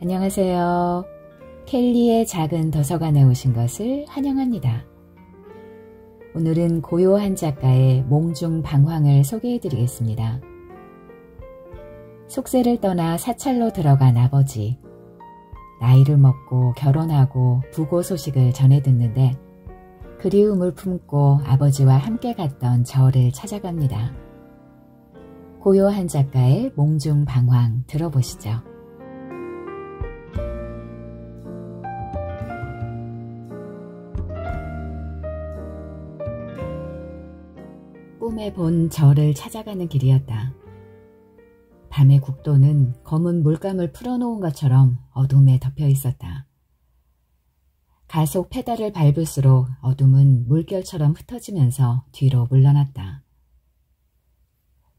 안녕하세요. 켈리의 작은 도서관에 오신 것을 환영합니다. 오늘은 고요한 작가의 몽중방황을 소개해드리겠습니다. 속세를 떠나 사찰로 들어간 아버지. 나이를 먹고 결혼하고 부고 소식을 전해 듣는데 그리움을 품고 아버지와 함께 갔던 절을 찾아갑니다. 고요한 작가의 몽중방황 들어보시죠. 꿈에 본 절을 찾아가는 길이었다. 밤의 국도는 검은 물감을 풀어놓은 것처럼 어둠에 덮여 있었다. 가속 페달을 밟을수록 어둠은 물결처럼 흩어지면서 뒤로 물러났다.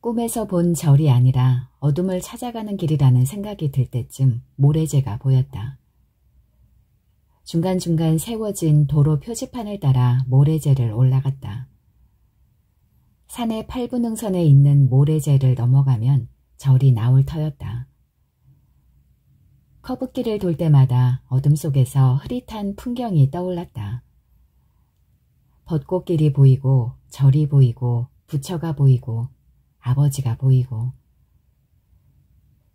꿈에서 본 절이 아니라 어둠을 찾아가는 길이라는 생각이 들 때쯤 모래재가 보였다. 중간중간 세워진 도로 표지판을 따라 모래재를 올라갔다. 산의 8분흥선에 있는 모래재를 넘어가면 절이 나올 터였다. 커브길을 돌 때마다 어둠 속에서 흐릿한 풍경이 떠올랐다. 벚꽃길이 보이고 절이 보이고 부처가 보이고 아버지가 보이고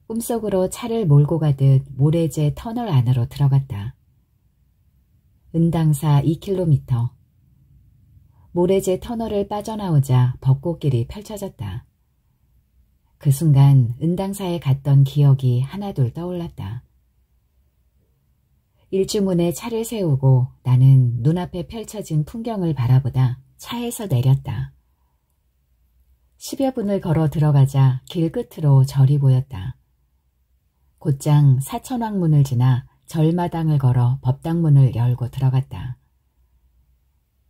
꿈속으로 차를 몰고 가듯 모래재 터널 안으로 들어갔다. 은당사 2km. 모래재 터널을 빠져나오자 벚꽃길이 펼쳐졌다. 그 순간 은당사에 갔던 기억이 하나둘 떠올랐다. 일주문에 차를 세우고 나는 눈앞에 펼쳐진 풍경을 바라보다 차에서 내렸다. 10여 분을 걸어 들어가자 길 끝으로 절이 보였다. 곧장 사천왕문을 지나 절마당을 걸어 법당문을 열고 들어갔다.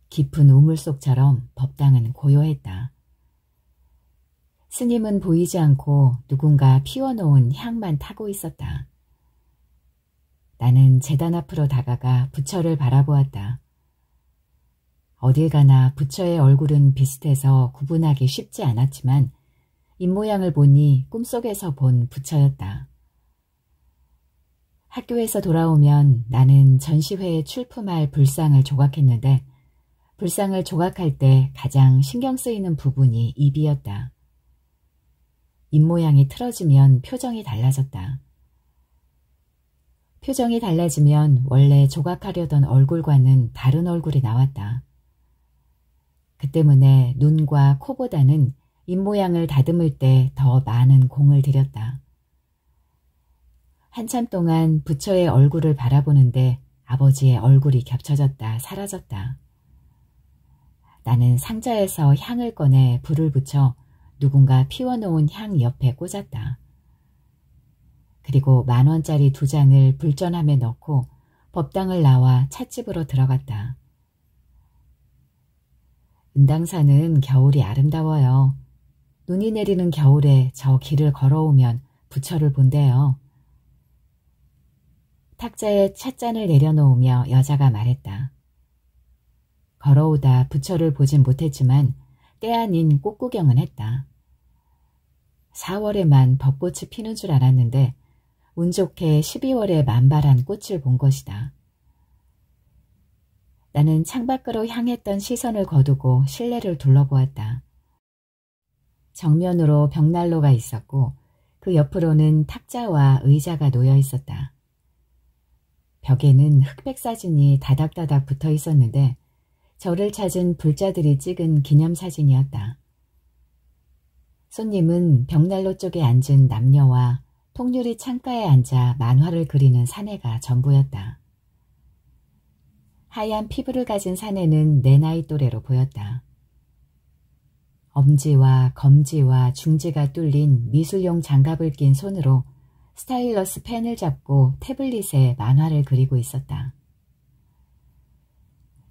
깊은 우물 속처럼 법당은 고요했다. 스님은 보이지 않고 누군가 피워놓은 향만 타고 있었다. 나는 제단 앞으로 다가가 부처를 바라보았다. 어딜 가나 부처의 얼굴은 비슷해서 구분하기 쉽지 않았지만 입모양을 보니 꿈속에서 본 부처였다. 학교에서 돌아오면 나는 전시회에 출품할 불상을 조각했는데 불상을 조각할 때 가장 신경 쓰이는 부분이 입이었다. 입모양이 틀어지면 표정이 달라졌다. 표정이 달라지면 원래 조각하려던 얼굴과는 다른 얼굴이 나왔다. 그 때문에 눈과 코보다는 입모양을 다듬을 때 더 많은 공을 들였다. 한참 동안 부처의 얼굴을 바라보는데 아버지의 얼굴이 겹쳐졌다 사라졌다. 나는 상자에서 향을 꺼내 불을 붙여 누군가 피워놓은 향 옆에 꽂았다. 그리고 10,000원짜리 2장을 불전함에 넣고 법당을 나와 찻집으로 들어갔다. 은당사는 겨울이 아름다워요. 눈이 내리는 겨울에 저 길을 걸어오면 부처를 본대요. 탁자에 찻잔을 내려놓으며 여자가 말했다. 걸어오다 부처를 보진 못했지만 때 아닌 꽃구경은 했다. 4월에만 벚꽃이 피는 줄 알았는데 운 좋게 12월에 만발한 꽃을 본 것이다. 나는 창밖으로 향했던 시선을 거두고 실내를 둘러보았다. 정면으로 벽난로가 있었고 그 옆으로는 탁자와 의자가 놓여 있었다. 벽에는 흑백 사진이 다닥다닥 붙어 있었는데 저를 찾은 불자들이 찍은 기념사진이었다. 손님은 벽난로 쪽에 앉은 남녀와 통유리 창가에 앉아 만화를 그리는 사내가 전부였다. 하얀 피부를 가진 사내는 내 나이 또래로 보였다. 엄지와 검지와 중지가 뚫린 미술용 장갑을 낀 손으로 스타일러스 펜을 잡고 태블릿에 만화를 그리고 있었다.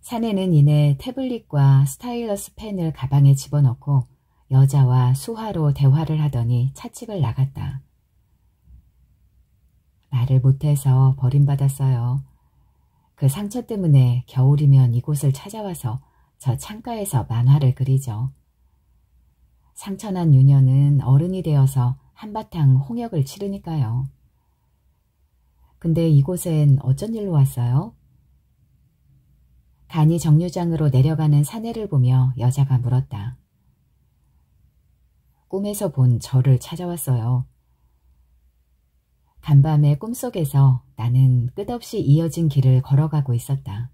사내는 이내 태블릿과 스타일러스 펜을 가방에 집어넣고 여자와 수화로 대화를 하더니 찻집을 나갔다. 말을 못해서 버림받았어요. 그 상처 때문에 겨울이면 이곳을 찾아와서 저 창가에서 만화를 그리죠. 상처난 유년은 어른이 되어서 한바탕 홍역을 치르니까요. 근데 이곳엔 어쩐 일로 왔어요? 간이 정류장으로 내려가는 사내를 보며 여자가 물었다. 꿈에서 본 저를 찾아왔어요. 간밤의 꿈속에서 나는 끝없이 이어진 길을 걸어가고 있었다.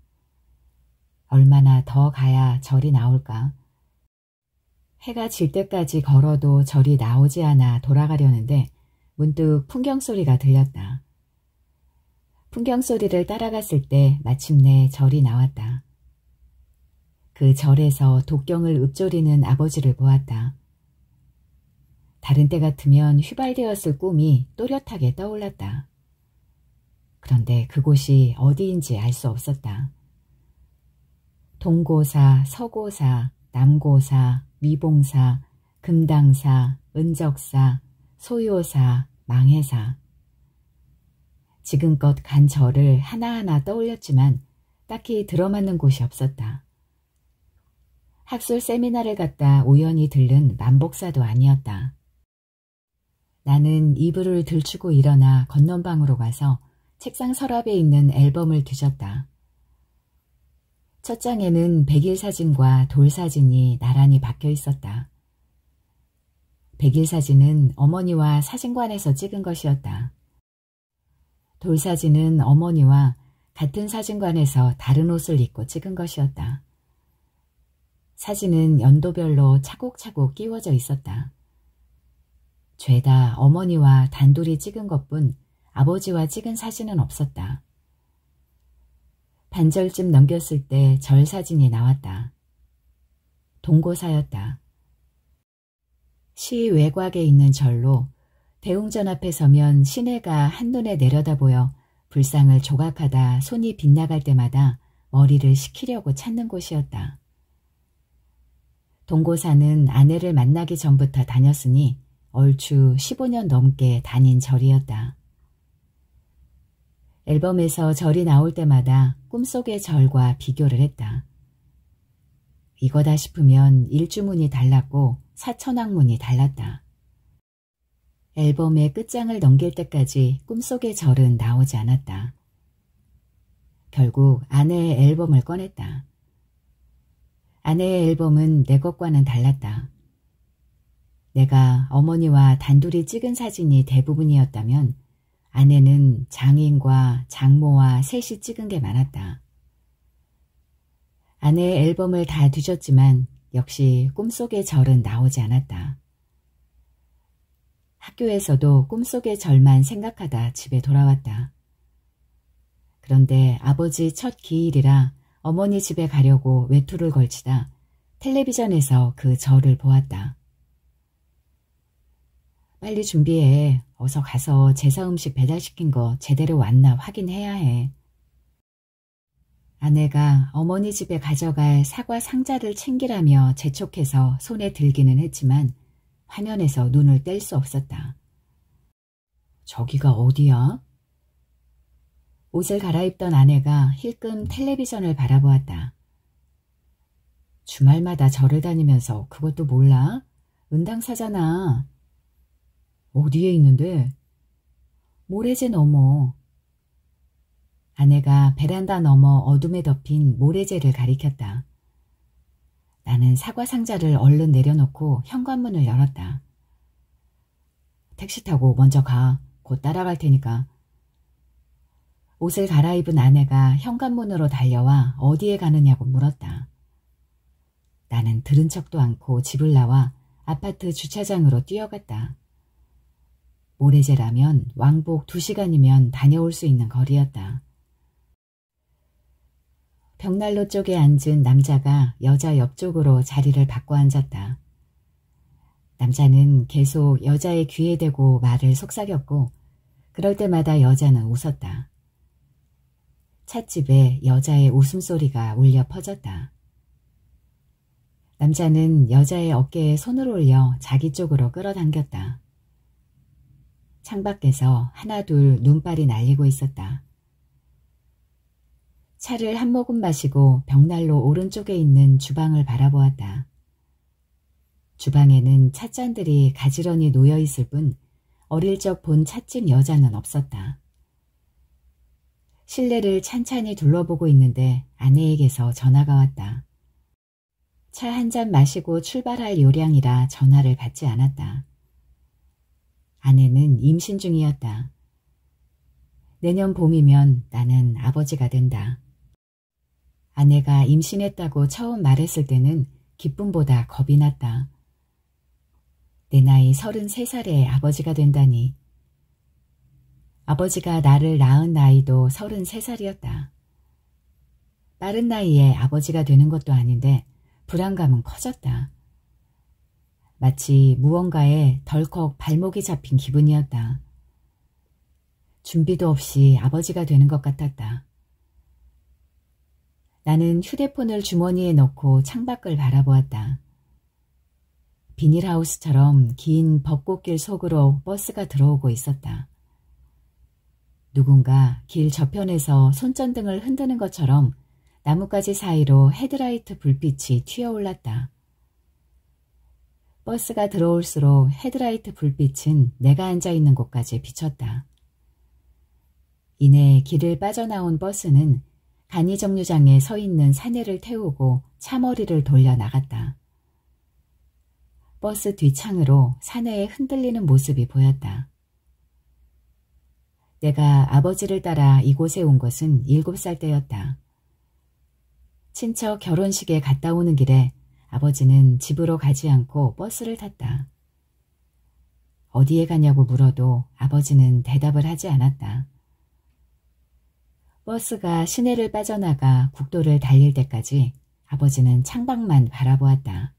얼마나 더 가야 절이 나올까? 해가 질 때까지 걸어도 절이 나오지 않아 돌아가려는데 문득 풍경 소리가 들렸다. 풍경 소리를 따라갔을 때 마침내 절이 나왔다. 그 절에서 독경을 읊조리는 아버지를 보았다. 다른 때 같으면 휘발되었을 꿈이 또렷하게 떠올랐다. 그런데 그곳이 어디인지 알 수 없었다. 동고사, 서고사, 남고사, 미봉사, 금당사, 은적사, 소요사, 망해사. 지금껏 간 절을 하나하나 떠올렸지만 딱히 들어맞는 곳이 없었다. 학술 세미나를 갔다 우연히 들른 만복사도 아니었다. 나는 이불을 들추고 일어나 건넌방으로 가서 책상 서랍에 있는 앨범을 뒤졌다. 첫 장에는 백일 사진과 돌 사진이 나란히 박혀 있었다. 백일 사진은 어머니와 사진관에서 찍은 것이었다. 돌 사진은 어머니와 같은 사진관에서 다른 옷을 입고 찍은 것이었다. 사진은 연도별로 차곡차곡 끼워져 있었다. 죄다 어머니와 단둘이 찍은 것뿐 아버지와 찍은 사진은 없었다. 반절쯤 넘겼을 때 절 사진이 나왔다. 동고사였다. 시 외곽에 있는 절로 대웅전 앞에 서면 시내가 한눈에 내려다보여 불상을 조각하다 손이 빗나갈 때마다 머리를 식히려고 찾는 곳이었다. 동고사는 아내를 만나기 전부터 다녔으니 얼추 15년 넘게 다닌 절이었다. 앨범에서 절이 나올 때마다 꿈속의 절과 비교를 했다. 이거다 싶으면 일주문이 달랐고 사천왕문이 달랐다. 앨범의 끝장을 넘길 때까지 꿈속의 절은 나오지 않았다. 결국 아내의 앨범을 꺼냈다. 아내의 앨범은 내 것과는 달랐다. 내가 어머니와 단둘이 찍은 사진이 대부분이었다면 아내는 장인과 장모와 셋이 찍은 게 많았다. 아내의 앨범을 다 뒤졌지만 역시 꿈속의 절은 나오지 않았다. 학교에서도 꿈속의 절만 생각하다 집에 돌아왔다. 그런데 아버지 첫 기일이라 어머니 집에 가려고 외투를 걸치다 텔레비전에서 그 절을 보았다. 빨리 준비해. 어서 가서 제사 음식 배달시킨 거 제대로 왔나 확인해야 해. 아내가 어머니 집에 가져갈 사과 상자를 챙기라며 재촉해서 손에 들기는 했지만 화면에서 눈을 뗄 수 없었다. 저기가 어디야? 옷을 갈아입던 아내가 힐끔 텔레비전을 바라보았다. 주말마다 절을 다니면서 그것도 몰라? 은당사잖아. 어디에 있는데? 모래재 너머. 아내가 베란다 너머 어둠에 덮인 모래재를 가리켰다. 나는 사과 상자를 얼른 내려놓고 현관문을 열었다. 택시 타고 먼저 가. 곧 따라갈 테니까. 옷을 갈아입은 아내가 현관문으로 달려와 어디에 가느냐고 물었다. 나는 들은 척도 않고 집을 나와 아파트 주차장으로 뛰어갔다. 모래재라면 왕복 2시간이면 다녀올 수 있는 거리였다. 벽난로 쪽에 앉은 남자가 여자 옆쪽으로 자리를 바꿔 앉았다. 남자는 계속 여자의 귀에 대고 말을 속삭였고 그럴 때마다 여자는 웃었다. 찻집에 여자의 웃음소리가 울려 퍼졌다. 남자는 여자의 어깨에 손을 올려 자기 쪽으로 끌어당겼다. 창밖에서 하나둘 눈발이 날리고 있었다. 차를 한 모금 마시고 벽난로 오른쪽에 있는 주방을 바라보았다. 주방에는 찻잔들이 가지런히 놓여 있을 뿐 어릴 적 본 찻집 여자는 없었다. 실내를 찬찬히 둘러보고 있는데 아내에게서 전화가 왔다. 차 한 잔 마시고 출발할 요량이라 전화를 받지 않았다. 아내는 임신 중이었다. 내년 봄이면 나는 아버지가 된다. 아내가 임신했다고 처음 말했을 때는 기쁨보다 겁이 났다. 내 나이 33살에 아버지가 된다니. 아버지가 나를 낳은 나이도 33살이었다. 빠른 나이에 아버지가 되는 것도 아닌데 불안감은 커졌다. 마치 무언가에 덜컥 발목이 잡힌 기분이었다. 준비도 없이 아버지가 되는 것 같았다. 나는 휴대폰을 주머니에 넣고 창밖을 바라보았다. 비닐하우스처럼 긴 벚꽃길 속으로 버스가 들어오고 있었다. 누군가 길 저편에서 손전등을 흔드는 것처럼 나뭇가지 사이로 헤드라이트 불빛이 튀어올랐다. 버스가 들어올수록 헤드라이트 불빛은 내가 앉아있는 곳까지 비쳤다. 이내 길을 빠져나온 버스는 간이정류장에 서 있는 사내를 태우고 차머리를 돌려 나갔다. 버스 뒷창으로 사내에 흔들리는 모습이 보였다. 내가 아버지를 따라 이곳에 온 것은 7살 때였다. 친척 결혼식에 갔다 오는 길에 아버지는 집으로 가지 않고 버스를 탔다. 어디에 가냐고 물어도 아버지는 대답을 하지 않았다. 버스가 시내를 빠져나가 국도를 달릴 때까지 아버지는 창밖만 바라보았다.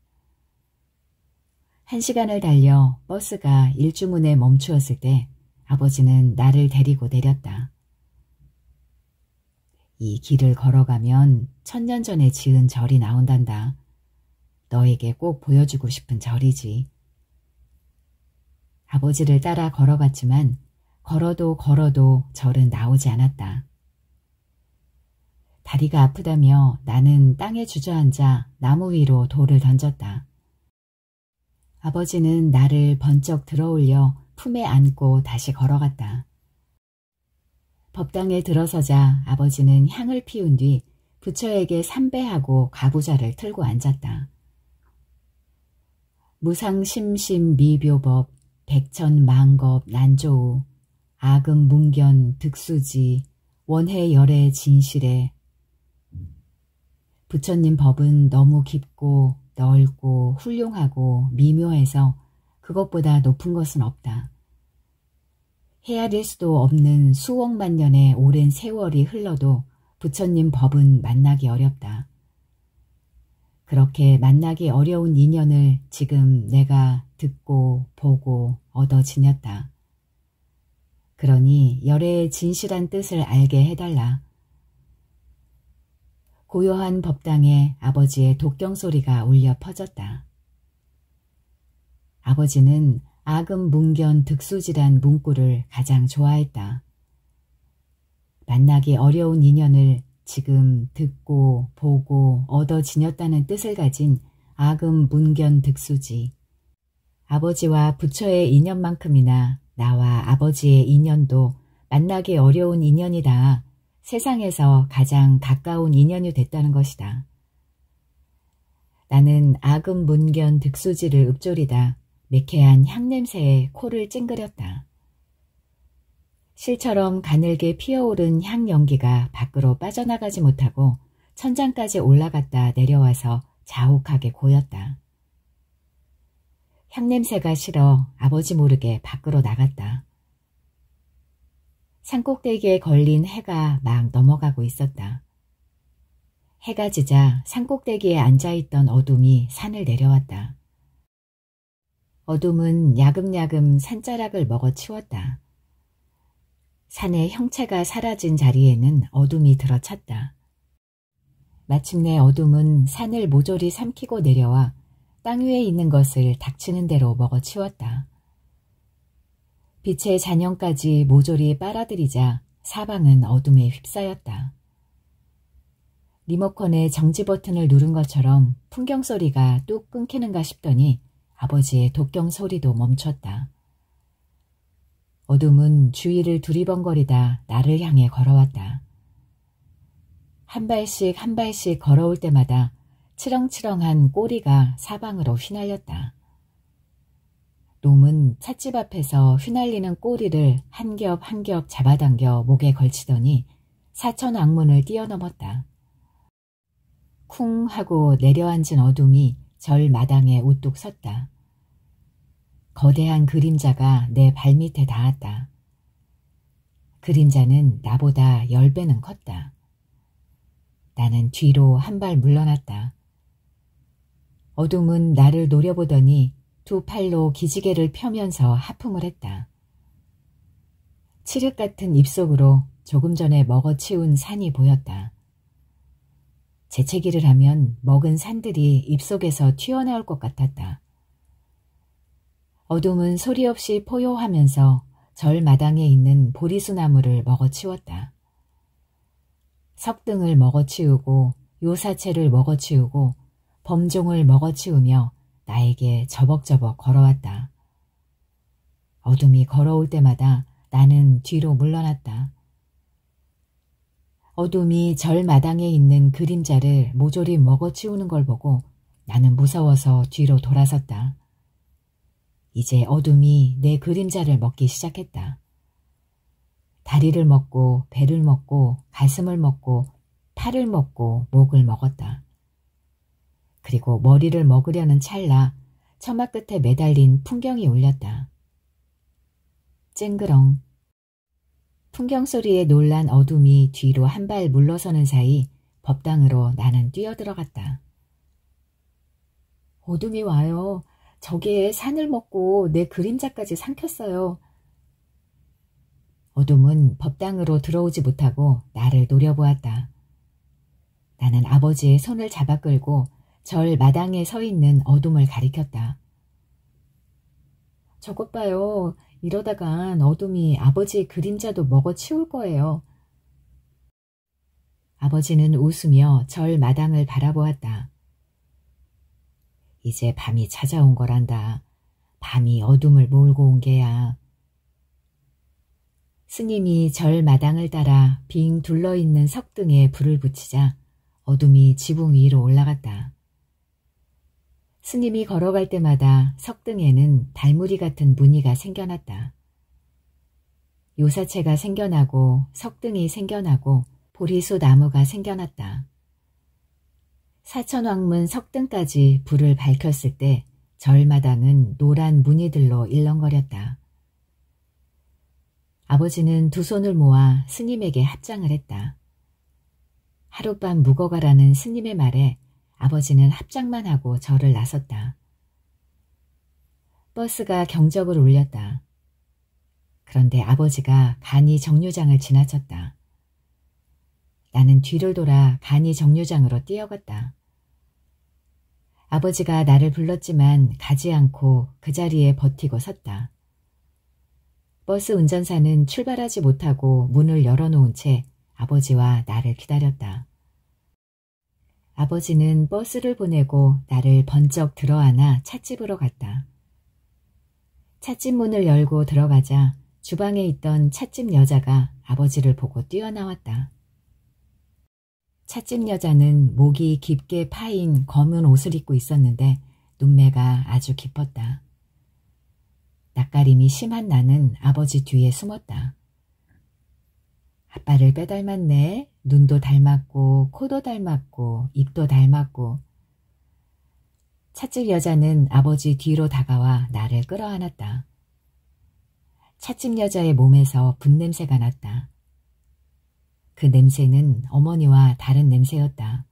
1시간을 달려 버스가 일주문에 멈추었을 때 아버지는 나를 데리고 내렸다. 이 길을 걸어가면 1000년 전에 지은 절이 나온단다. 너에게 꼭 보여주고 싶은 절이지. 아버지를 따라 걸어갔지만 걸어도 절은 나오지 않았다. 다리가 아프다며 나는 땅에 주저앉아 나무 위로 돌을 던졌다. 아버지는 나를 번쩍 들어올려 품에 안고 다시 걸어갔다. 법당에 들어서자 아버지는 향을 피운 뒤 부처에게 삼배하고 가부좌를 틀고 앉았다. 무상심심미묘법 백천만겁 난조우 아금문견 득수지 원해열애 진실에. 부처님 법은 너무 깊고 넓고 훌륭하고 미묘해서 그것보다 높은 것은 없다. 헤아릴 수도 없는 수억만 년의 오랜 세월이 흘러도 부처님 법은 만나기 어렵다. 그렇게 만나기 어려운 인연을 지금 내가 듣고 보고 얻어 지녔다. 그러니 열애의 진실한 뜻을 알게 해달라. 고요한 법당에 아버지의 독경 소리가 울려 퍼졌다. 아버지는 아금문견 득수지란 문구를 가장 좋아했다. 만나기 어려운 인연을 지금 듣고 보고 얻어 지녔다는 뜻을 가진 아금문견 득수지. 아버지와 부처의 인연만큼이나 나와 아버지의 인연도 만나기 어려운 인연이다. 세상에서 가장 가까운 인연이 됐다는 것이다. 나는 아금문견 득수지를 읊조리다 매캐한 향냄새에 코를 찡그렸다. 실처럼 가늘게 피어오른 향 연기가 밖으로 빠져나가지 못하고 천장까지 올라갔다 내려와서 자욱하게 고였다. 향냄새가 싫어 아버지 모르게 밖으로 나갔다. 산꼭대기에 걸린 해가 막 넘어가고 있었다. 해가 지자 산꼭대기에 앉아있던 어둠이 산을 내려왔다. 어둠은 야금야금 산자락을 먹어치웠다. 산의 형체가 사라진 자리에는 어둠이 들어찼다. 마침내 어둠은 산을 모조리 삼키고 내려와 땅 위에 있는 것을 닥치는 대로 먹어치웠다. 빛의 잔영까지 모조리 빨아들이자 사방은 어둠에 휩싸였다. 리모컨의 정지 버튼을 누른 것처럼 풍경 소리가 뚝 끊기는가 싶더니 아버지의 독경 소리도 멈췄다. 어둠은 주위를 두리번거리다 나를 향해 걸어왔다. 한 발씩 한 발씩 걸어올 때마다 치렁치렁한 꼬리가 사방으로 휘날렸다. 놈은 찻집 앞에서 휘날리는 꼬리를 한 겹 한 겹 잡아당겨 목에 걸치더니 사천왕문을 뛰어넘었다. 쿵 하고 내려앉은 어둠이 절 마당에 우뚝 섰다. 거대한 그림자가 내 발밑에 닿았다. 그림자는 나보다 10배는 컸다. 나는 뒤로 한 발 물러났다. 어둠은 나를 노려보더니 두 팔로 기지개를 펴면서 하품을 했다. 칠흑 같은 입속으로 조금 전에 먹어치운 산이 보였다. 재채기를 하면 먹은 산들이 입속에서 튀어나올 것 같았다. 어둠은 소리 없이 포효하면서 절 마당에 있는 보리수나무를 먹어치웠다. 석등을 먹어치우고 요사채를 먹어치우고 범종을 먹어치우며 나에게 저벅저벅 걸어왔다. 어둠이 걸어올 때마다 나는 뒤로 물러났다. 어둠이 절 마당에 있는 그림자를 모조리 먹어치우는 걸 보고 나는 무서워서 뒤로 돌아섰다. 이제 어둠이 내 그림자를 먹기 시작했다. 다리를 먹고 배를 먹고 가슴을 먹고 팔을 먹고 목을 먹었다. 그리고 머리를 먹으려는 찰나 처마 끝에 매달린 풍경이 울렸다. 쨍그렁. 풍경 소리에 놀란 어둠이 뒤로 한 발 물러서는 사이 법당으로 나는 뛰어들어갔다. 어둠이 와요. 저기에 산을 먹고 내 그림자까지 삼켰어요. 어둠은 법당으로 들어오지 못하고 나를 노려보았다. 나는 아버지의 손을 잡아 끌고 절 마당에 서 있는 어둠을 가리켰다. 저것 봐요. 이러다간 어둠이 아버지의 그림자도 먹어치울 거예요. 아버지는 웃으며 절 마당을 바라보았다. 이제 밤이 찾아온 거란다. 밤이 어둠을 몰고 온 게야. 스님이 절 마당을 따라 빙 둘러있는 석등에 불을 붙이자 어둠이 지붕 위로 올라갔다. 스님이 걸어갈 때마다 석등에는 달무리 같은 무늬가 생겨났다. 요사채가 생겨나고 석등이 생겨나고 보리수 나무가 생겨났다. 사천왕문 석등까지 불을 밝혔을 때 절마당은 노란 무늬들로 일렁거렸다. 아버지는 두 손을 모아 스님에게 합장을 했다. 하룻밤 묵어가라는 스님의 말에 아버지는 합장만 하고 절을 나섰다. 버스가 경적을 울렸다. 그런데 아버지가 간이 정류장을 지나쳤다. 나는 뒤를 돌아 간이 정류장으로 뛰어갔다. 아버지가 나를 불렀지만 가지 않고 그 자리에 버티고 섰다. 버스 운전사는 출발하지 못하고 문을 열어놓은 채 아버지와 나를 기다렸다. 아버지는 버스를 보내고 나를 번쩍 들어안아 찻집으로 갔다. 찻집 문을 열고 들어가자 주방에 있던 찻집 여자가 아버지를 보고 뛰어나왔다. 찻집 여자는 목이 깊게 파인 검은 옷을 입고 있었는데 눈매가 아주 깊었다. 낯가림이 심한 나는 아버지 뒤에 숨었다. 아빠를 빼닮았네. 눈도 닮았고 코도 닮았고 입도 닮았고. 찻집 여자는 아버지 뒤로 다가와 나를 끌어안았다. 찻집 여자의 몸에서 분냄새가 났다. 그 냄새는 어머니와 다른 냄새였다.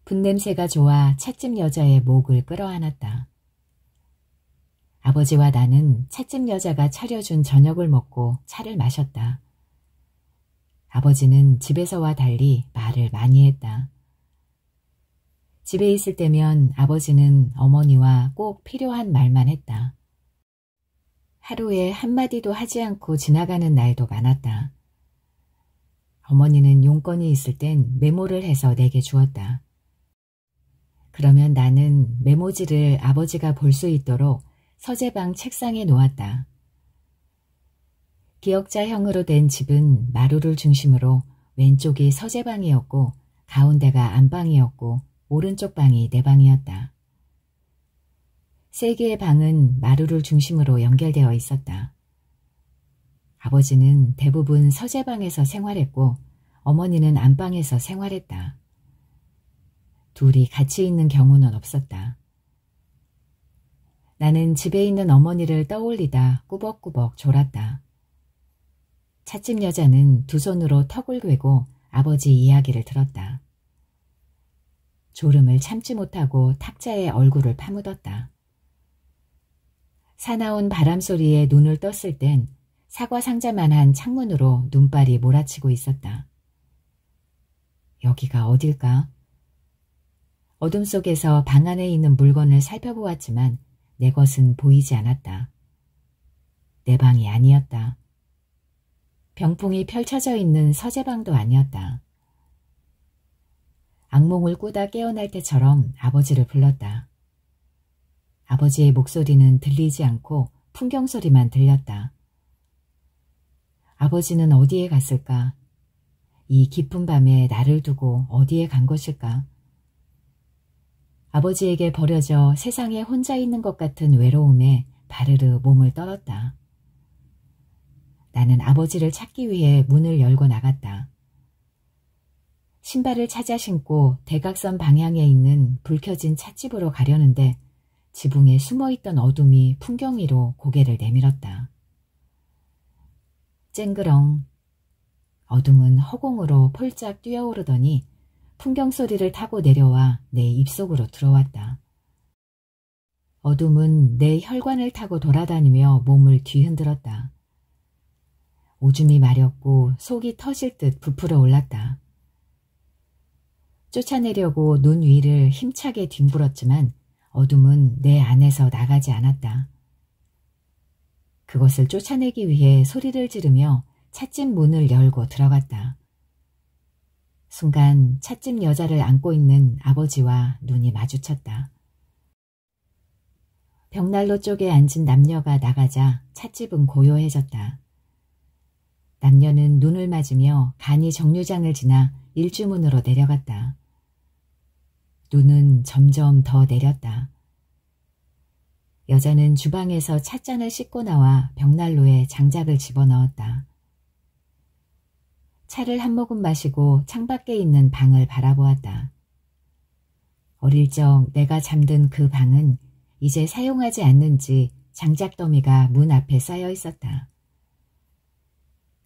분냄새가 좋아 찻집 여자의 목을 끌어안았다. 아버지와 나는 찻집 여자가 차려준 저녁을 먹고 차를 마셨다. 아버지는 집에서와 달리 말을 많이 했다. 집에 있을 때면 아버지는 어머니와 꼭 필요한 말만 했다. 하루에 한마디도 하지 않고 지나가는 날도 많았다. 어머니는 용건이 있을 땐 메모를 해서 내게 주었다. 그러면 나는 메모지를 아버지가 볼 수 있도록 서재방 책상에 놓았다. 기역자형으로 된 집은 마루를 중심으로 왼쪽이 서재방이었고 가운데가 안방이었고 오른쪽 방이 내 방이었다. 세 개의 방은 마루를 중심으로 연결되어 있었다. 아버지는 대부분 서재방에서 생활했고 어머니는 안방에서 생활했다. 둘이 같이 있는 경우는 없었다. 나는 집에 있는 어머니를 떠올리다 꾸벅꾸벅 졸았다. 찻집 여자는 두 손으로 턱을 괴고 아버지 이야기를 들었다. 졸음을 참지 못하고 탁자에 얼굴을 파묻었다. 사나운 바람소리에 눈을 떴을 땐 사과 상자만한 창문으로 눈발이 몰아치고 있었다. 여기가 어딜까? 어둠 속에서 방 안에 있는 물건을 살펴보았지만 내 것은 보이지 않았다. 내 방이 아니었다. 병풍이 펼쳐져 있는 서재방도 아니었다. 악몽을 꾸다 깨어날 때처럼 아버지를 불렀다. 아버지의 목소리는 들리지 않고 풍경 소리만 들렸다. 아버지는 어디에 갔을까? 이 깊은 밤에 나를 두고 어디에 간 것일까? 아버지에게 버려져 세상에 혼자 있는 것 같은 외로움에 바르르 몸을 떨었다. 나는 아버지를 찾기 위해 문을 열고 나갔다. 신발을 찾아 신고 대각선 방향에 있는 불 켜진 찻집으로 가려는데 지붕에 숨어있던 어둠이 풍경 위로 고개를 내밀었다. 쨍그렁. 어둠은 허공으로 폴짝 뛰어오르더니 풍경 소리를 타고 내려와 내 입속으로 들어왔다. 어둠은 내 혈관을 타고 돌아다니며 몸을 뒤흔들었다. 오줌이 마렵고 속이 터질 듯 부풀어 올랐다. 쫓아내려고 눈 위를 힘차게 뒹굴었지만 어둠은 내 안에서 나가지 않았다. 그것을 쫓아내기 위해 소리를 지르며 찻집 문을 열고 들어갔다. 순간 찻집 여자를 안고 있는 아버지와 눈이 마주쳤다. 벽난로 쪽에 앉은 남녀가 나가자 찻집은 고요해졌다. 남녀는 눈을 맞으며 간이 정류장을 지나 일주문으로 내려갔다. 눈은 점점 더 내렸다. 여자는 주방에서 찻잔을 씻고 나와 벽난로에 장작을 집어넣었다. 차를 한 모금 마시고 창밖에 있는 방을 바라보았다. 어릴 적 내가 잠든 그 방은 이제 사용하지 않는지 장작더미가 문 앞에 쌓여 있었다.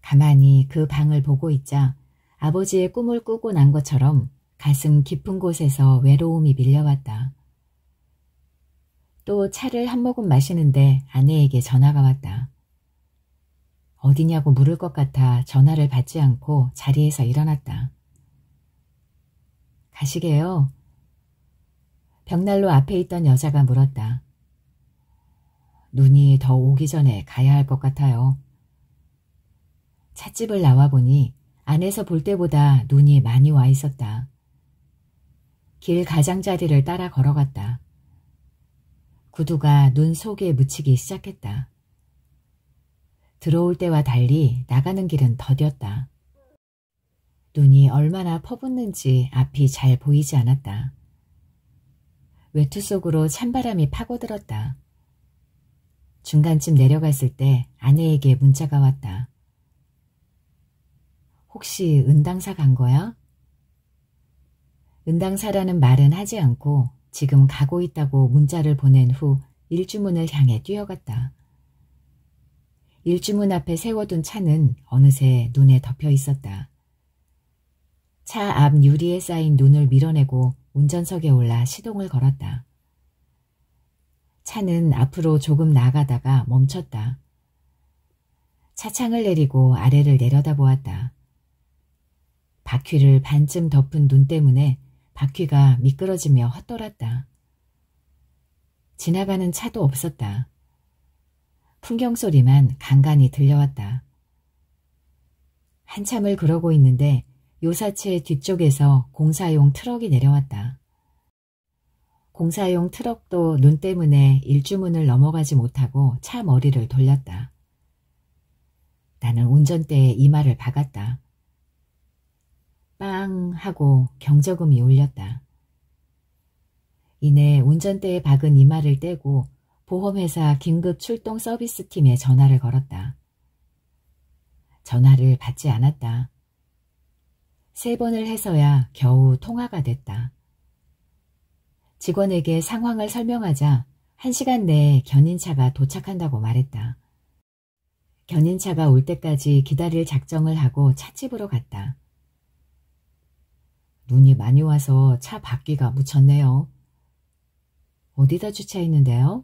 가만히 그 방을 보고 있자 아버지의 꿈을 꾸고 난 것처럼 가슴 깊은 곳에서 외로움이 밀려왔다. 또 차를 한 모금 마시는데 아내에게 전화가 왔다. 어디냐고 물을 것 같아 전화를 받지 않고 자리에서 일어났다. 가시게요? 벽난로 앞에 있던 여자가 물었다. 눈이 더 오기 전에 가야 할 것 같아요. 찻집을 나와보니 안에서 볼 때보다 눈이 많이 와 있었다. 길 가장자리를 따라 걸어갔다. 구두가 눈 속에 묻히기 시작했다. 들어올 때와 달리 나가는 길은 더뎠다. 눈이 얼마나 퍼붓는지 앞이 잘 보이지 않았다. 외투 속으로 찬바람이 파고들었다. 중간쯤 내려갔을 때 아내에게 문자가 왔다. 혹시 은당사 간 거야? 은당사라는 말은 하지 않고 지금 가고 있다고 문자를 보낸 후 일주문을 향해 뛰어갔다. 일주문 앞에 세워둔 차는 어느새 눈에 덮여 있었다. 차 앞 유리에 쌓인 눈을 밀어내고 운전석에 올라 시동을 걸었다. 차는 앞으로 조금 나아가다가 멈췄다. 차창을 내리고 아래를 내려다보았다. 바퀴를 반쯤 덮은 눈 때문에 바퀴가 미끄러지며 헛돌았다. 지나가는 차도 없었다. 풍경 소리만 간간히 들려왔다. 한참을 그러고 있는데 요사체 뒤쪽에서 공사용 트럭이 내려왔다. 공사용 트럭도 눈 때문에 일주문을 넘어가지 못하고 차 머리를 돌렸다. 나는 운전대에 이마를 박았다. 빵 하고 경적음이 울렸다. 이내 운전대에 박은 이마를 떼고 보험회사 긴급 출동 서비스팀에 전화를 걸었다. 전화를 받지 않았다. 3번을 해서야 겨우 통화가 됐다. 직원에게 상황을 설명하자 1시간 내에 견인차가 도착한다고 말했다. 견인차가 올 때까지 기다릴 작정을 하고 찻집으로 갔다. 눈이 많이 와서 차 바퀴가 묻혔네요. 어디다 주차했는데요?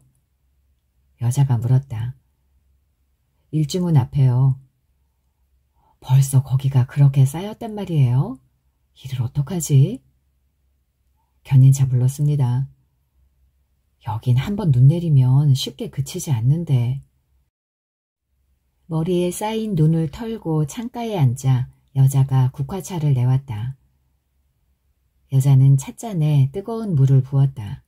여자가 물었다. 일주문 앞에요. 벌써 거기가 그렇게 쌓였단 말이에요? 이를 어떡하지? 견인차 불렀습니다. 여긴 한번 눈 내리면 쉽게 그치지 않는데. 머리에 쌓인 눈을 털고 창가에 앉아 여자가 국화차를 내왔다. 여자는 찻잔에 뜨거운 물을 부었다.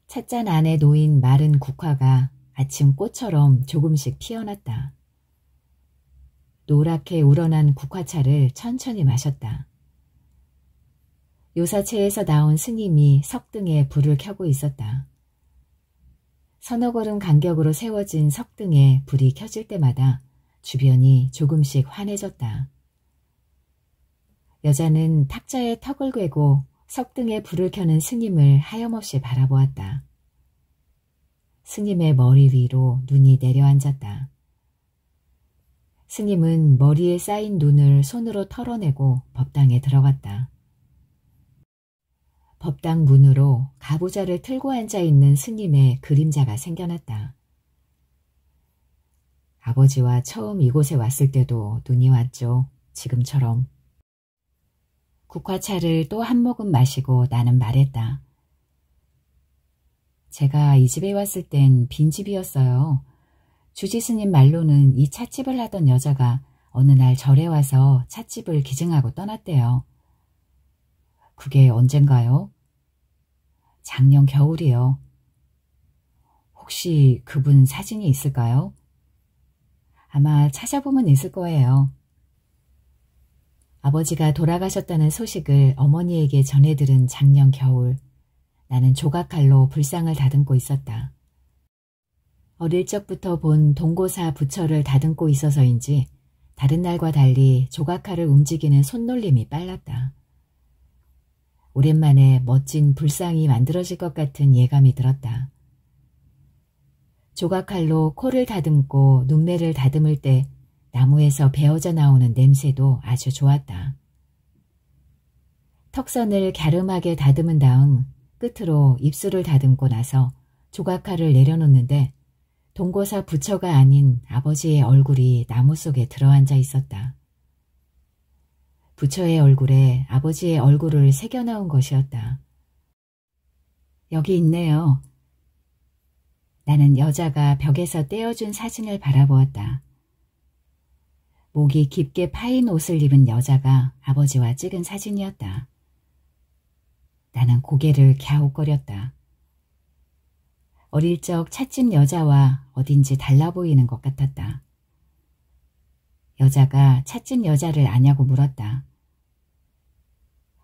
찻잔 안에 놓인 마른 국화가 아침 꽃처럼 조금씩 피어났다. 노랗게 우러난 국화차를 천천히 마셨다. 요사체에서 나온 스님이 석등에 불을 켜고 있었다. 서너 걸음 간격으로 세워진 석등에 불이 켜질 때마다 주변이 조금씩 환해졌다. 여자는 탁자에 턱을 괴고 석등에 불을 켜는 스님을 하염없이 바라보았다. 스님의 머리 위로 눈이 내려앉았다. 스님은 머리에 쌓인 눈을 손으로 털어내고 법당에 들어갔다. 법당 문으로 가부좌를 틀고 앉아있는 스님의 그림자가 생겨났다. 아버지와 처음 이곳에 왔을 때도 눈이 왔죠. 지금처럼. 국화차를 또 한 모금 마시고 나는 말했다. 제가 이 집에 왔을 땐 빈집이었어요. 주지스님 말로는 이 찻집을 하던 여자가 어느 날 절에 와서 찻집을 기증하고 떠났대요. 그게 언젠가요? 작년 겨울이요. 혹시 그분 사진이 있을까요? 아마 찾아보면 있을 거예요. 아버지가 돌아가셨다는 소식을 어머니에게 전해들은 작년 겨울, 나는 조각칼로 불상을 다듬고 있었다. 어릴 적부터 본 동고사 부처를 다듬고 있어서인지 다른 날과 달리 조각칼을 움직이는 손놀림이 빨랐다. 오랜만에 멋진 불상이 만들어질 것 같은 예감이 들었다. 조각칼로 코를 다듬고 눈매를 다듬을 때 나무에서 베어져 나오는 냄새도 아주 좋았다. 턱선을 갸름하게 다듬은 다음 끝으로 입술을 다듬고 나서 조각칼을 내려놓는데 동고사 부처가 아닌 아버지의 얼굴이 나무 속에 들어앉아 있었다. 부처의 얼굴에 아버지의 얼굴을 새겨넣은 것이었다. 여기 있네요. 나는 여자가 벽에서 떼어준 사진을 바라보았다. 목이 깊게 파인 옷을 입은 여자가 아버지와 찍은 사진이었다. 나는 고개를 갸웃거렸다. 어릴 적 찻집 여자와 어딘지 달라 보이는 것 같았다. 여자가 찻집 여자를 아냐고 물었다.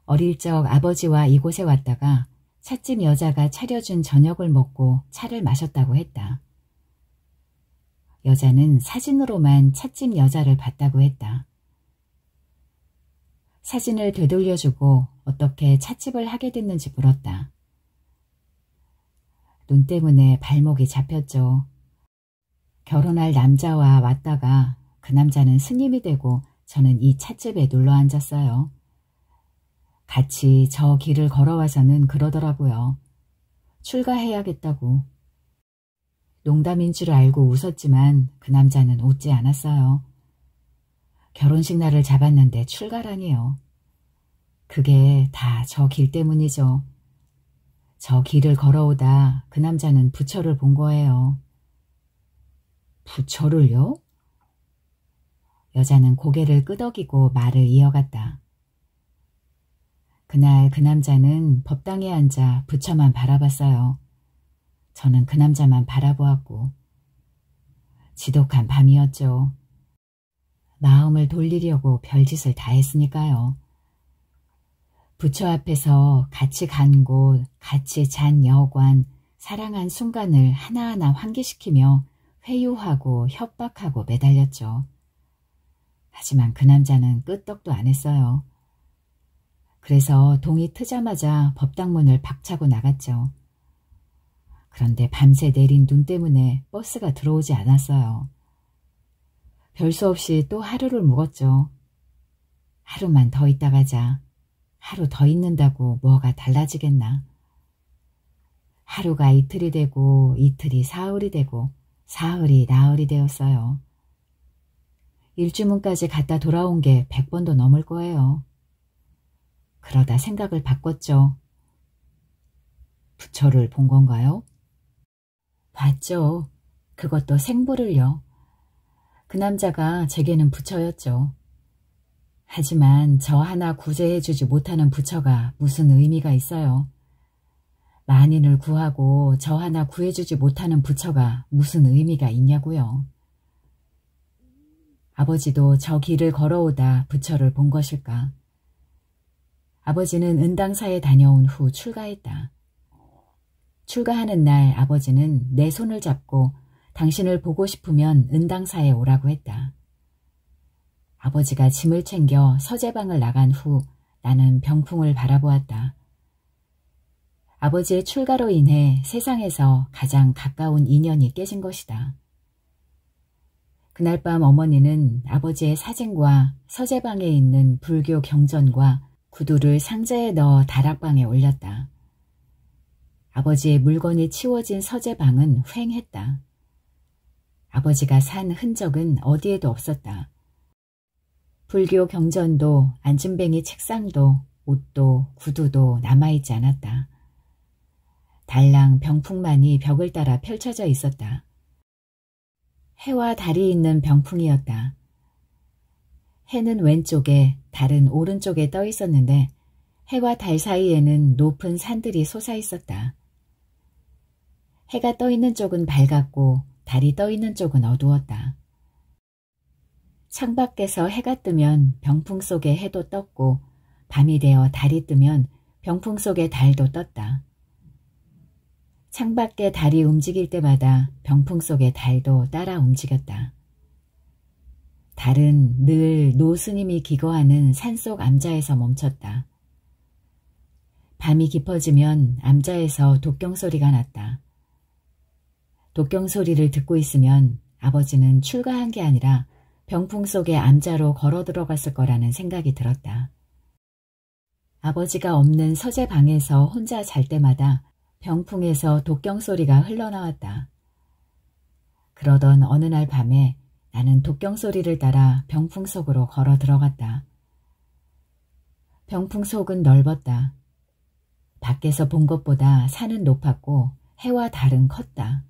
어릴 적 아버지와 이곳에 왔다가 찻집 여자가 차려준 저녁을 먹고 차를 마셨다고 했다. 여자는 사진으로만 찻집 여자를 봤다고 했다. 사진을 되돌려주고 어떻게 찻집을 하게 됐는지 물었다. 눈 때문에 발목이 잡혔죠. 결혼할 남자와 왔다가 그 남자는 스님이 되고 저는 이 찻집에 눌러 앉았어요. 같이 저 길을 걸어와서는 그러더라고요. 출가해야겠다고. 농담인 줄 알고 웃었지만 그 남자는 웃지 않았어요. 결혼식 날을 잡았는데 출가라니요. 그게 다 저 길 때문이죠. 저 길을 걸어오다 그 남자는 부처를 본 거예요. 부처를요? 여자는 고개를 끄덕이고 말을 이어갔다. 그날 그 남자는 법당에 앉아 부처만 바라봤어요. 저는 그 남자만 바라보았고. 지독한 밤이었죠. 마음을 돌리려고 별짓을 다 했으니까요. 부처 앞에서 같이 간 곳, 같이 잔 여관, 사랑한 순간을 하나하나 환기시키며 회유하고 협박하고 매달렸죠. 하지만 그 남자는 끄떡도 안 했어요. 그래서 동이 트자마자 법당문을 박차고 나갔죠. 그런데 밤새 내린 눈 때문에 버스가 들어오지 않았어요. 별수 없이 또 하루를 묵었죠. 하루만 더 있다 가자. 하루 더 있는다고 뭐가 달라지겠나. 하루가 이틀이 되고 이틀이 사흘이 되고 사흘이 나흘이 되었어요. 일주문까지 갔다 돌아온 게 100번도 넘을 거예요. 그러다 생각을 바꿨죠. 부처를 본 건가요? 봤죠. 그것도 생부를요. 그 남자가 제게는 부처였죠. 하지만 저 하나 구제해주지 못하는 부처가 무슨 의미가 있어요. 만인을 구하고 저 하나 구해주지 못하는 부처가 무슨 의미가 있냐고요. 아버지도 저 길을 걸어오다 부처를 본 것일까. 아버지는 은당사에 다녀온 후 출가했다. 출가하는 날 아버지는 내 손을 잡고 당신을 보고 싶으면 은당사에 오라고 했다. 아버지가 짐을 챙겨 서재방을 나간 후 나는 병풍을 바라보았다. 아버지의 출가로 인해 세상에서 가장 가까운 인연이 깨진 것이다. 그날 밤 어머니는 아버지의 사진과 서재방에 있는 불교 경전과 구두를 상자에 넣어 다락방에 올렸다. 아버지의 물건이 치워진 서재방은 휑했다. 아버지가 산 흔적은 어디에도 없었다. 불교 경전도 안진뱅이 책상도 옷도 구두도 남아있지 않았다. 달랑 병풍만이 벽을 따라 펼쳐져 있었다. 해와 달이 있는 병풍이었다. 해는 왼쪽에 달은 오른쪽에 떠 있었는데 해와 달 사이에는 높은 산들이 솟아 있었다. 해가 떠 있는 쪽은 밝았고 달이 떠 있는 쪽은 어두웠다. 창밖에서 해가 뜨면 병풍 속에 해도 떴고 밤이 되어 달이 뜨면 병풍 속에 달도 떴다. 창밖에 달이 움직일 때마다 병풍 속의 달도 따라 움직였다. 달은 늘 노스님이 기거하는 산속 암자에서 멈췄다. 밤이 깊어지면 암자에서 독경 소리가 났다. 독경 소리를 듣고 있으면 아버지는 출가한 게 아니라 병풍 속의 암자로 걸어 들어갔을 거라는 생각이 들었다. 아버지가 없는 서재방에서 혼자 잘 때마다 병풍에서 독경 소리가 흘러나왔다. 그러던 어느 날 밤에 나는 독경 소리를 따라 병풍 속으로 걸어 들어갔다. 병풍 속은 넓었다. 밖에서 본 것보다 산은 높았고 해와 달은 컸다.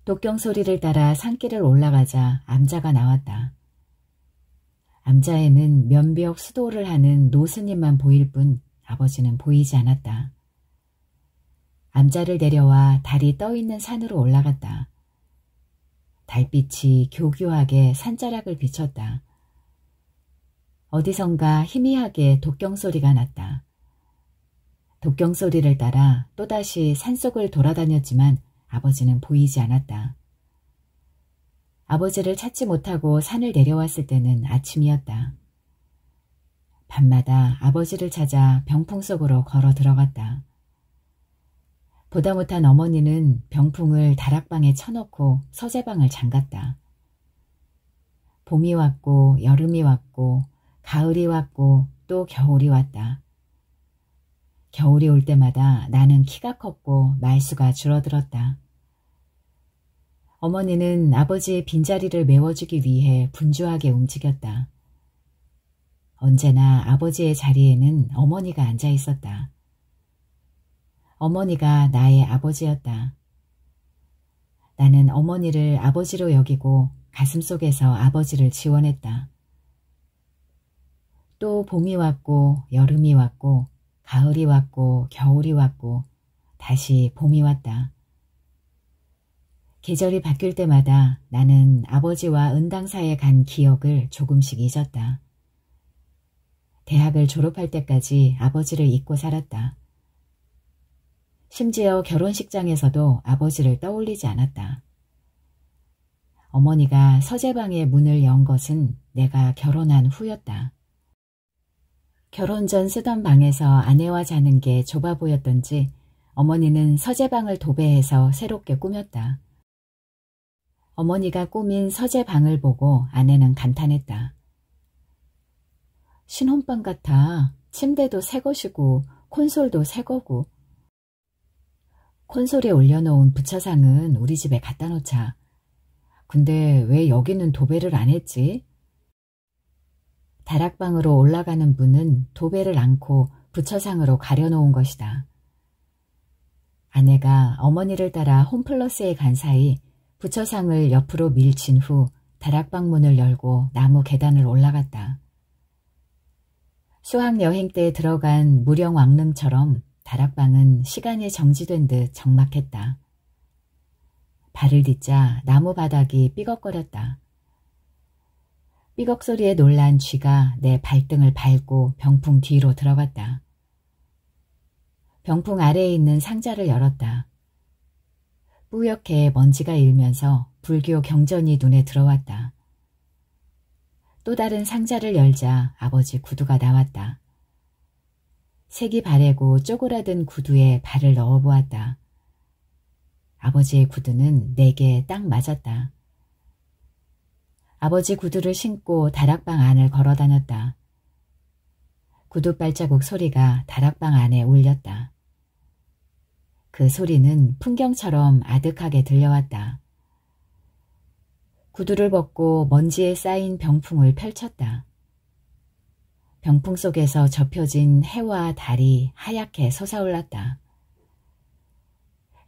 독경 소리를 따라 산길을 올라가자 암자가 나왔다. 암자에는 면벽 수도를 하는 노스님만 보일 뿐 아버지는 보이지 않았다. 암자를 내려와 달이 떠있는 산으로 올라갔다. 달빛이 교교하게 산자락을 비쳤다. 어디선가 희미하게 독경 소리가 났다. 독경 소리를 따라 또다시 산속을 돌아다녔지만 아버지는 보이지 않았다. 아버지를 찾지 못하고 산을 내려왔을 때는 아침이었다. 밤마다 아버지를 찾아 병풍 속으로 걸어 들어갔다. 보다 못한 어머니는 병풍을 다락방에 쳐놓고 서재방을 잠갔다. 봄이 왔고 여름이 왔고 가을이 왔고 또 겨울이 왔다. 겨울이 올 때마다 나는 키가 컸고 말수가 줄어들었다. 어머니는 아버지의 빈자리를 메워주기 위해 분주하게 움직였다. 언제나 아버지의 자리에는 어머니가 앉아 있었다. 어머니가 나의 아버지였다. 나는 어머니를 아버지로 여기고 가슴속에서 아버지를 지원했다. 또 봄이 왔고 여름이 왔고 가을이 왔고 겨울이 왔고 다시 봄이 왔다. 계절이 바뀔 때마다 나는 아버지와 은당사에 간 기억을 조금씩 잊었다. 대학을 졸업할 때까지 아버지를 잊고 살았다. 심지어 결혼식장에서도 아버지를 떠올리지 않았다. 어머니가 서재방의 문을 연 것은 내가 결혼한 후였다. 결혼 전 쓰던 방에서 아내와 자는 게 좁아 보였던지 어머니는 서재방을 도배해서 새롭게 꾸몄다. 어머니가 꾸민 서재방을 보고 아내는 감탄했다. 신혼방 같아. 침대도 새 것이고 콘솔도 새 거고. 콘솔에 올려놓은 부처상은 우리 집에 갖다 놓자. 근데 왜 여기는 도배를 안 했지? 다락방으로 올라가는 문은 도배를 않고 부처상으로 가려놓은 것이다. 아내가 어머니를 따라 홈플러스에 간 사이 부처상을 옆으로 밀친 후 다락방 문을 열고 나무 계단을 올라갔다. 수학여행 때 들어간 무령왕릉처럼 다락방은 시간이 정지된 듯 적막했다. 발을 딛자 나무 바닥이 삐걱거렸다. 삐걱 소리에 놀란 쥐가 내 발등을 밟고 병풍 뒤로 들어갔다. 병풍 아래에 있는 상자를 열었다. 뿌옇게 먼지가 일면서 불교 경전이 눈에 들어왔다. 또 다른 상자를 열자 아버지 구두가 나왔다. 색이 바래고 쪼그라든 구두에 발을 넣어보았다. 아버지의 구두는 내게 딱 맞았다. 아버지 구두를 신고 다락방 안을 걸어다녔다. 구두 발자국 소리가 다락방 안에 울렸다. 그 소리는 풍경처럼 아득하게 들려왔다. 구두를 벗고 먼지에 쌓인 병풍을 펼쳤다. 병풍 속에서 접혀진 해와 달이 하얗게 솟아올랐다.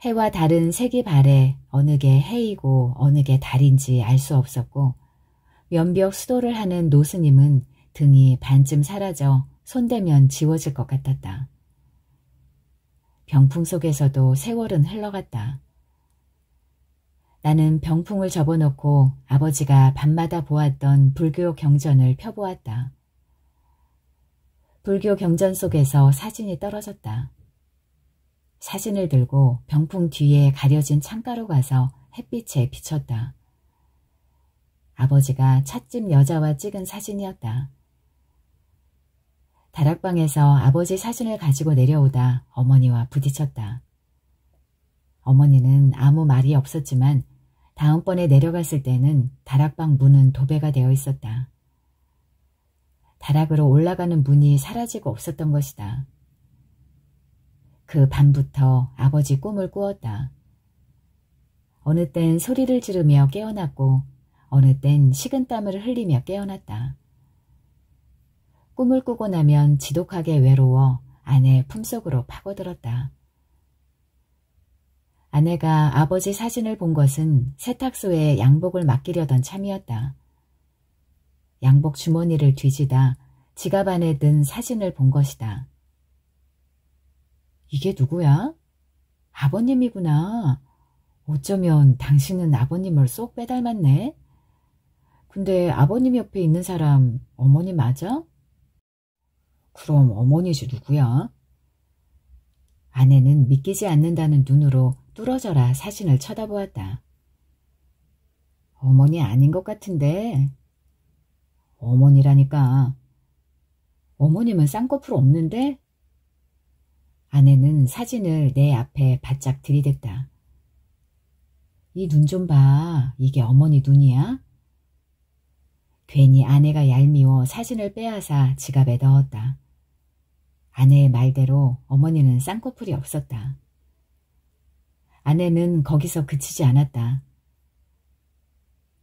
해와 달은 색이 바래 어느 게 해이고 어느 게 달인지 알 수 없었고 연벽 수도를 하는 노스님은 등이 반쯤 사라져 손대면 지워질 것 같았다. 병풍 속에서도 세월은 흘러갔다. 나는 병풍을 접어놓고 아버지가 밤마다 보았던 불교 경전을 펴보았다. 불교 경전 속에서 사진이 떨어졌다. 사진을 들고 병풍 뒤에 가려진 창가로 가서 햇빛에 비쳤다. 아버지가 찻집 여자와 찍은 사진이었다. 다락방에서 아버지 사진을 가지고 내려오다 어머니와 부딪혔다. 어머니는 아무 말이 없었지만 다음번에 내려갔을 때는 다락방 문은 도배가 되어 있었다. 다락으로 올라가는 문이 사라지고 없었던 것이다. 그 밤부터 아버지 꿈을 꾸었다. 어느 땐 소리를 지르며 깨어났고 어느 땐 식은땀을 흘리며 깨어났다. 꿈을 꾸고 나면 지독하게 외로워 아내 품속으로 파고들었다. 아내가 아버지 사진을 본 것은 세탁소에 양복을 맡기려던 참이었다. 양복 주머니를 뒤지다 지갑 안에 든 사진을 본 것이다. 이게 누구야? 아버님이구나. 어쩌면 당신은 아버님을 쏙 빼닮았네. 근데 아버님 옆에 있는 사람 어머니 맞아? 그럼 어머니지 누구야? 아내는 믿기지 않는다는 눈으로 뚫어져라 사진을 쳐다보았다. 어머니 아닌 것 같은데. 어머니라니까. 어머님은 쌍꺼풀 없는데? 아내는 사진을 내 앞에 바짝 들이댔다. 이 눈 좀 봐. 이게 어머니 눈이야? 괜히 아내가 얄미워 사진을 빼앗아 지갑에 넣었다. 아내의 말대로 어머니는 쌍꺼풀이 없었다. 아내는 거기서 그치지 않았다.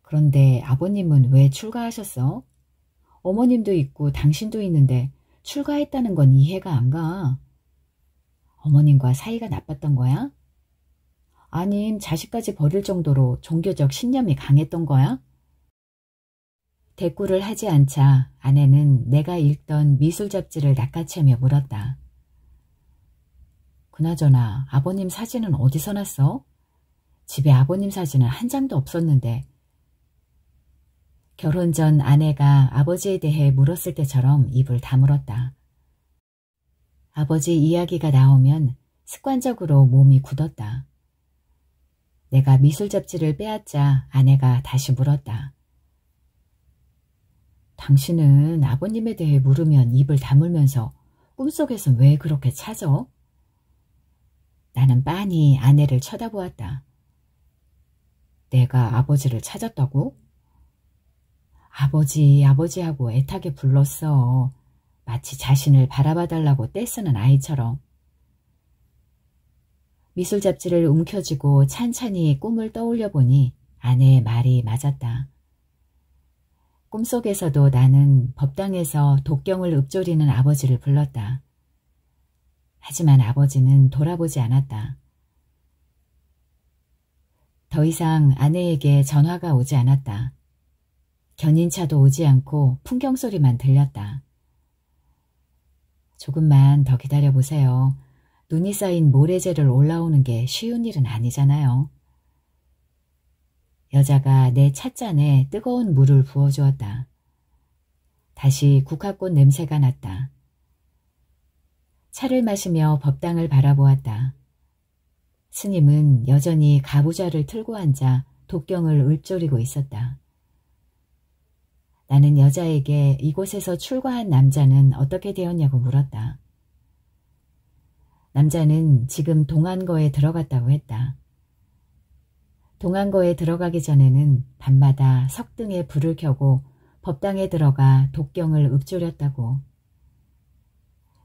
그런데 아버님은 왜 출가하셨어? 어머님도 있고 당신도 있는데 출가했다는 건 이해가 안 가. 어머님과 사이가 나빴던 거야? 아님 자식까지 버릴 정도로 종교적 신념이 강했던 거야? 대꾸를 하지 않자 아내는 내가 읽던 미술 잡지를 낚아채며 물었다. 그나저나 아버님 사진은 어디서 났어? 집에 아버님 사진은 한 장도 없었는데 결혼 전 아내가 아버지에 대해 물었을 때처럼 입을 다물었다. 아버지 이야기가 나오면 습관적으로 몸이 굳었다. 내가 미술 잡지를 빼앗자 아내가 다시 물었다. 당신은 아버님에 대해 물으면 입을 다물면서 꿈속에선 왜 그렇게 찾아? 나는 빤히 아내를 쳐다보았다. 내가 아버지를 찾았다고? 아버지, 아버지하고 애타게 불렀어. 마치 자신을 바라봐달라고 떼쓰는 아이처럼. 미술 잡지를 움켜쥐고 찬찬히 꿈을 떠올려 보니 아내의 말이 맞았다. 꿈속에서도 나는 법당에서 독경을 읊조리는 아버지를 불렀다. 하지만 아버지는 돌아보지 않았다. 더 이상 아내에게 전화가 오지 않았다. 견인차도 오지 않고 풍경 소리만 들렸다. 조금만 더 기다려보세요. 눈이 쌓인 모래재를 올라오는 게 쉬운 일은 아니잖아요. 여자가 내 찻잔에 뜨거운 물을 부어주었다. 다시 국화꽃 냄새가 났다. 차를 마시며 법당을 바라보았다. 스님은 여전히 가부좌를 틀고 앉아 독경을 읊조리고 있었다. 나는 여자에게 이곳에서 출가한 남자는 어떻게 되었냐고 물었다. 남자는 지금 동안거에 들어갔다고 했다. 동안거에 들어가기 전에는 밤마다 석등에 불을 켜고 법당에 들어가 독경을 읊조렸다고.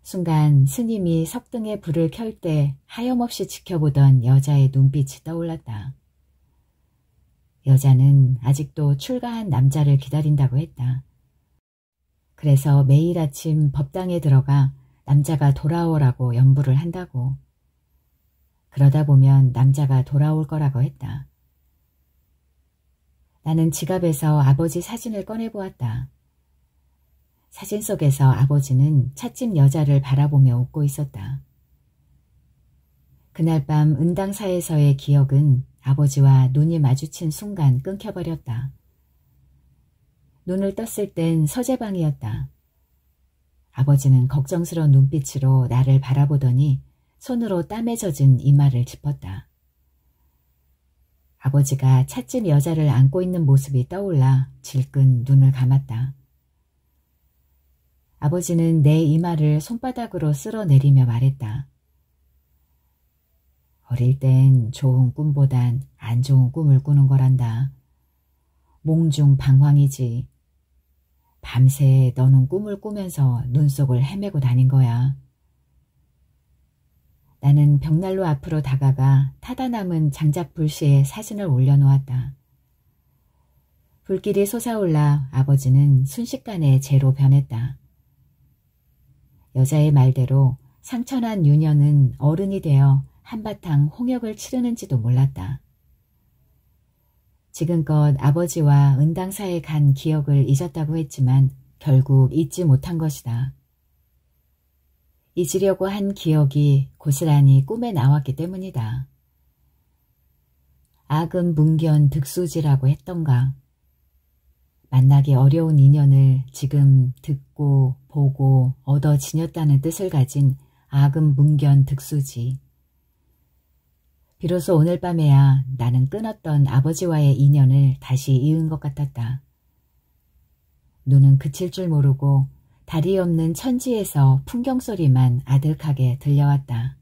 순간 스님이 석등에 불을 켤 때 하염없이 지켜보던 여자의 눈빛이 떠올랐다. 여자는 아직도 출가한 남자를 기다린다고 했다. 그래서 매일 아침 법당에 들어가 남자가 돌아오라고 연부를 한다고. 그러다 보면 남자가 돌아올 거라고 했다. 나는 지갑에서 아버지 사진을 꺼내보았다. 사진 속에서 아버지는 찻집 여자를 바라보며 웃고 있었다. 그날 밤 은당사에서의 기억은 아버지와 눈이 마주친 순간 끊겨버렸다. 눈을 떴을 땐 서재방이었다. 아버지는 걱정스러운 눈빛으로 나를 바라보더니 손으로 땀에 젖은 이마를 짚었다. 아버지가 찻집 여자를 안고 있는 모습이 떠올라 질끈 눈을 감았다. 아버지는 내 이마를 손바닥으로 쓸어내리며 말했다. 어릴 땐 좋은 꿈보단 안 좋은 꿈을 꾸는 거란다. 몽중방황이지. 밤새 너는 꿈을 꾸면서 눈 속을 헤매고 다닌 거야. 나는 벽난로 앞으로 다가가 타다 남은 장작 불씨에 사진을 올려놓았다. 불길이 솟아올라 아버지는 순식간에 재로 변했다. 여자의 말대로 상처난 유년은 어른이 되어 한바탕 홍역을 치르는지도 몰랐다. 지금껏 아버지와 은당사에 간 기억을 잊었다고 했지만 결국 잊지 못한 것이다. 잊으려고 한 기억이 고스란히 꿈에 나왔기 때문이다. 악은 문견 득수지라고 했던가. 만나기 어려운 인연을 지금 듣고 보고 얻어 지녔다는 뜻을 가진 악은 문견 득수지. 비로소 오늘 밤에야 나는 끊었던 아버지와의 인연을 다시 이은 것 같았다. 눈은 그칠 줄 모르고 다리 없는 천지에서 풍경 소리만 아득하게 들려왔다.